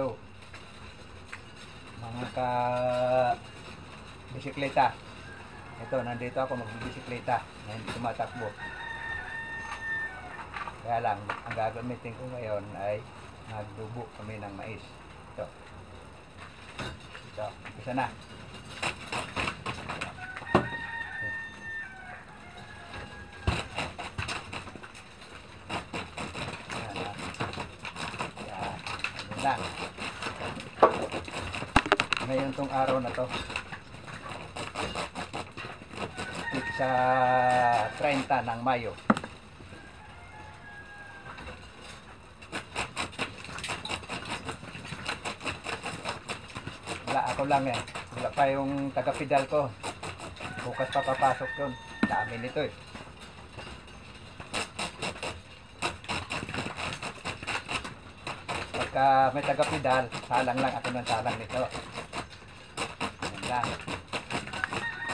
Hello mga ka bisikleta. Ito, nandito ako magbibisikleta. Ngayon tumatakbo. Kaya lang, ang gagamitin ko ngayon ay nagdubo kami ng mais. Ito, isa na. Lang. Ngayon tong araw na to sa 30 ng Mayo. Wala ako lang eh. Wala pa yung taga-pedal ko. Bukas pa papasok yun. Dami nito eh. Pagka may taga-pedal, salang lang ako ng salang nito. Ayan lang.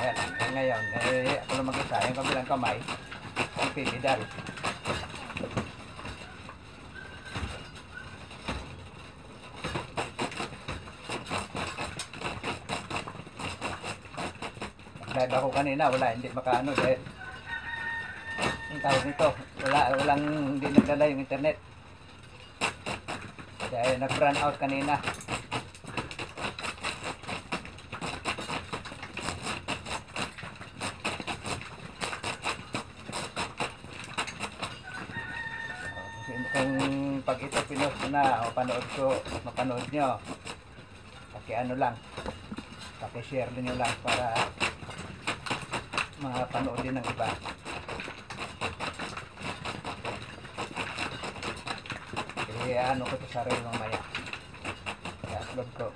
Ayan, ngayon, ako lang mag-isa. Yung kabilang kamay, ang pedal. Live ako kanina, wala, hindi makaano dahil yung tawag nito, walang hindi nagdala yung internet. Dahil nag-run out kanina. Kung pag ito pinost ko na o mapanood nyo, ano lang, paki-share nyo lang para mapanood din ng iba. Ano ko ito sa reel mamaya. I-upload ko.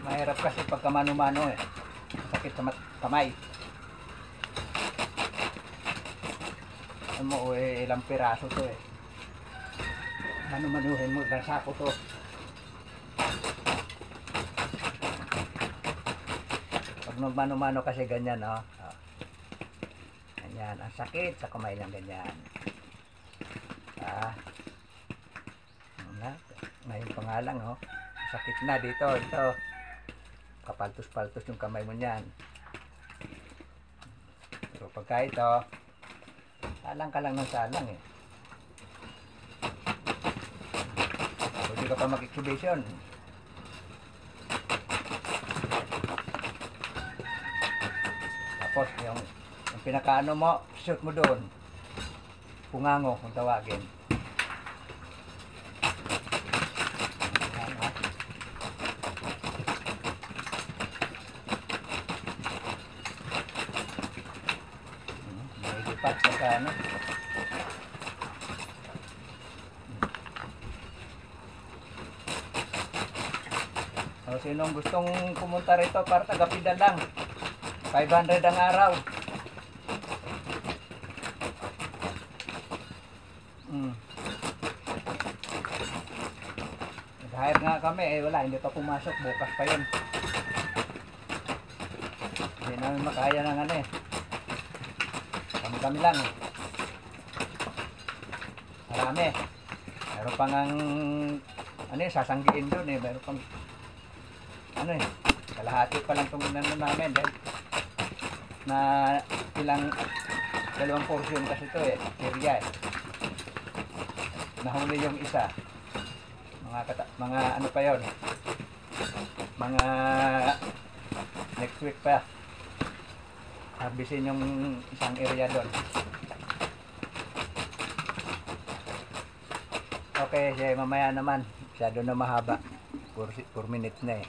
Mahirap kasi pagka mano-mano eh. Sakit sa kamay. Ano mo ilang piraso to eh. Mano-manuhin mo, ilang sako to. Pag nagmano-mano kasi ganyan, no? Ganyan, ang sakit sa kamay lang ganyan. Ngayon pa nga lang, oh. Sakit na dito, ito. Kapaltos-paltos yung kamay mo niyan. Pero pagka ito, salang ka lang ng salang eh. Pwede ka pa mag-exhibition. Tapos yung pinakaano mo, shoot mo doon. Pungango kung tawagin. May lipat sa ano. So, sinong gustong pumunta rito para taga-pedal lang, 500 ang araw. Nag-hire nga kami eh, wala, hindi pa pumasok, bukas pa yun. Hindi namin makaya ng ano eh, kami lang eh. Marami, meron pang ano eh, sasanggiin doon eh, meron pang ano eh, kalahati pa lang itong inano namin dahil na dalawang portion kasi ito eh, area eh. Nahuli yung isa, mga ano pa yon, mga next week pa harbisin yung isang area doon. Okay, mamaya naman, masyado na mahaba, 4 minutes na eh.